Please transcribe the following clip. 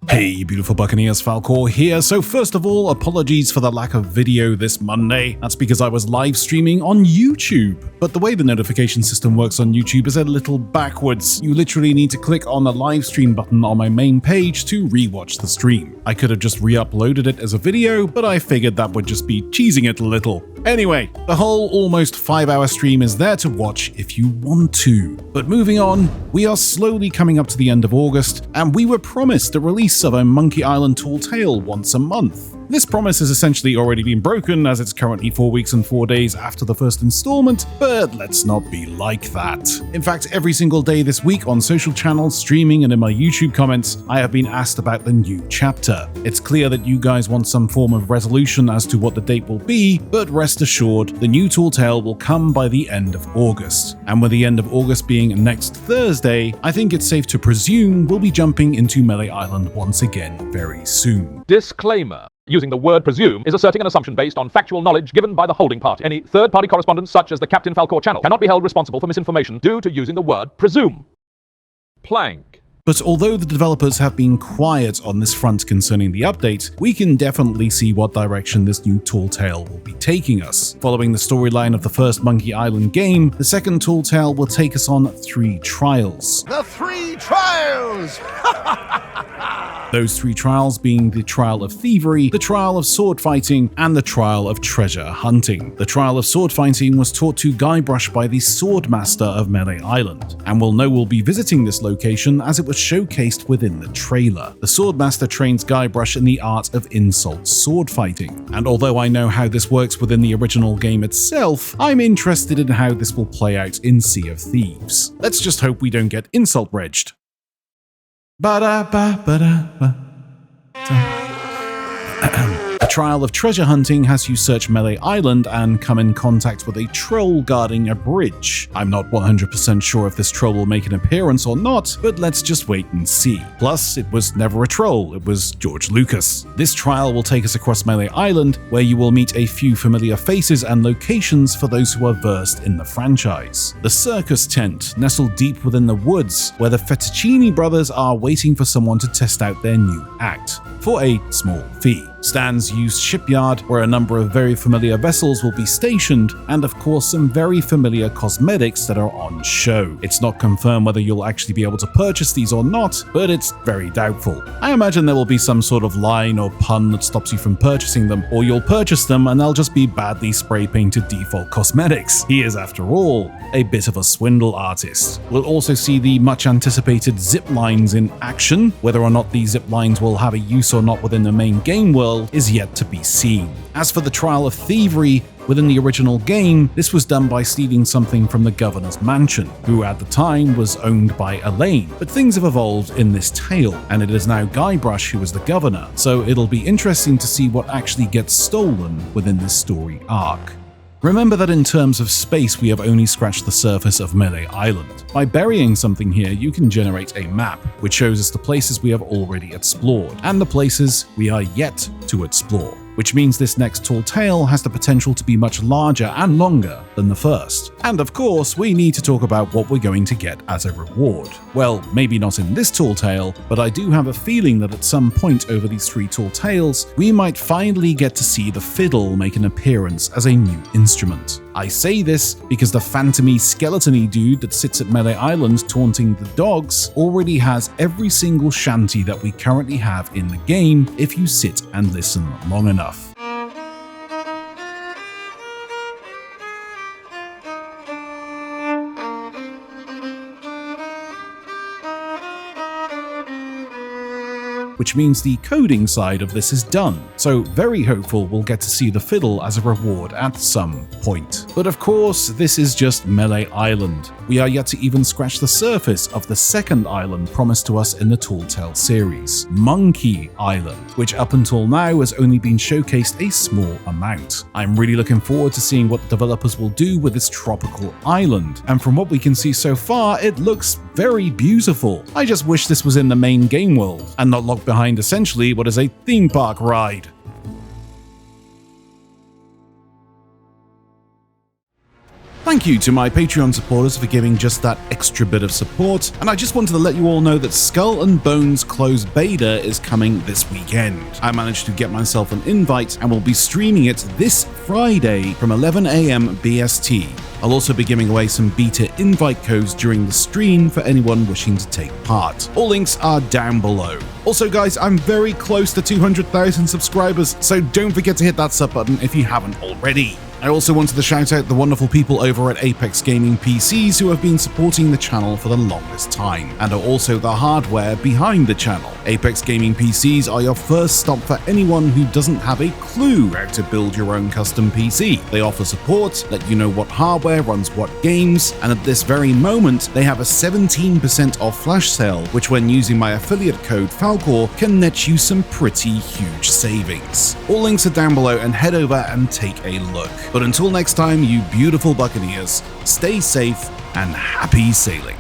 Hey, you beautiful Buccaneers, Falcore here. So first of all, apologies for the lack of video this Monday. That's because I was live streaming on YouTube. But the way the notification system works on YouTube is a little backwards. You literally need to click on the live stream button on my main page to rewatch the stream. I could have just re-uploaded it as a video, but I figured that would just be cheesing it a little. Anyway, the whole almost 5-hour stream is there to watch if you want to. But moving on, we are slowly coming up to the end of August, and we were promised the release of a Monkey Island Tall Tale once a month. This promise has essentially already been broken, as it's currently 4 weeks and 4 days after the first installment, but let's not be like that. In fact, every single day this week on social channels, streaming, and in my YouTube comments, I have been asked about the new chapter. It's clear that you guys want some form of resolution as to what the date will be, but rest assured, the new Tall Tale will come by the end of August. And with the end of August being next Thursday, I think it's safe to presume we'll be jumping into Melee Island once again very soon. Disclaimer. Using the word presume is asserting an assumption based on factual knowledge given by the holding party. Any third-party correspondence, such as the Captain Falcore channel, cannot be held responsible for misinformation due to using the word presume. Plank. But although the developers have been quiet on this front concerning the update, we can definitely see what direction this new Tall Tale will be taking us. Following the storyline of the first Monkey Island game, the second Tall Tale will take us on 3 trials. The 3 trials! Those 3 trials being the Trial of Thievery, the Trial of Sword Fighting, and the Trial of Treasure Hunting. The Trial of Sword Fighting was taught to Guybrush by the Swordmaster of Melee Island, and we'll know we'll be visiting this location as it was showcased within the trailer. The Swordmaster trains Guybrush in the art of insult sword fighting, and although I know how this works within the original game itself, I'm interested in how this will play out in Sea of Thieves. Let's just hope we don't get insult-regged. The Trial of Treasure Hunting has you search Melee Island and come in contact with a troll guarding a bridge. I'm not 100% sure if this troll will make an appearance or not, but let's just wait and see. Plus, it was never a troll, it was George Lucas. This trial will take us across Melee Island, where you will meet a few familiar faces and locations for those who are versed in the franchise. The circus tent, nestled deep within the woods, where the Fettuccini brothers are waiting for someone to test out their new act, for a small fee. Stan's used shipyard, where a number of very familiar vessels will be stationed, and of course some very familiar cosmetics that are on show. It's not confirmed whether you'll actually be able to purchase these or not, but it's very doubtful. I imagine there will be some sort of line or pun that stops you from purchasing them, or you'll purchase them and they'll just be badly spray painted default cosmetics. He is, after all, a bit of a swindle artist. We'll also see the much anticipated zip lines in action. Whether or not these zip lines will have a use or not within the main game world is yet to be seen. As for the Trial of Thievery, within the original game, this was done by stealing something from the governor's mansion, who at the time was owned by Elaine. But things have evolved in this tale, and it is now Guybrush who is the governor, so it'll be interesting to see what actually gets stolen within this story arc. Remember that in terms of space, we have only scratched the surface of Melee Island. By burying something here, you can generate a map, which shows us the places we have already explored, and the places we are yet to explore. Which means this next Tall Tale has the potential to be much larger and longer than the first. And of course, we need to talk about what we're going to get as a reward. Well, maybe not in this Tall Tale, but I do have a feeling that at some point over these 3 Tall Tales, we might finally get to see the fiddle make an appearance as a new instrument. I say this because the phantom-y, skeleton-y dude that sits at Melee Island taunting the dogs already has every single shanty that we currently have in the game if you sit and listen long enough. Which means the coding side of this is done, so very hopeful we'll get to see the fiddle as a reward at some point. But of course, this is just Melee Island. We are yet to even scratch the surface of the second island promised to us in the Tall Tale series, Monkey Island, which up until now has only been showcased a small amount. I'm really looking forward to seeing what the developers will do with this tropical island, and from what we can see so far, it looks very beautiful. I just wish this was in the main game world, and not locked behind essentially what is a theme park ride. Thank you to my Patreon supporters for giving just that extra bit of support, and I just wanted to let you all know that Skull and Bones closed beta is coming this weekend. I managed to get myself an invite and will be streaming it this Friday from 11 AM BST. I'll also be giving away some beta invite codes during the stream for anyone wishing to take part. All links are down below. Also guys, I'm very close to 200,000 subscribers, so don't forget to hit that sub button if you haven't already. I also wanted to shout out the wonderful people over at Apex Gaming PCs who have been supporting the channel for the longest time, and are also the hardware behind the channel. Apex Gaming PCs are your first stop for anyone who doesn't have a clue how to build your own custom PC. They offer support, let you know what hardware runs what games, and at this very moment, they have a 17% off flash sale, which when using my affiliate code Falcore can net you some pretty huge savings. All links are down below, and head over and take a look. But until next time, you beautiful Buccaneers, stay safe and happy sailing.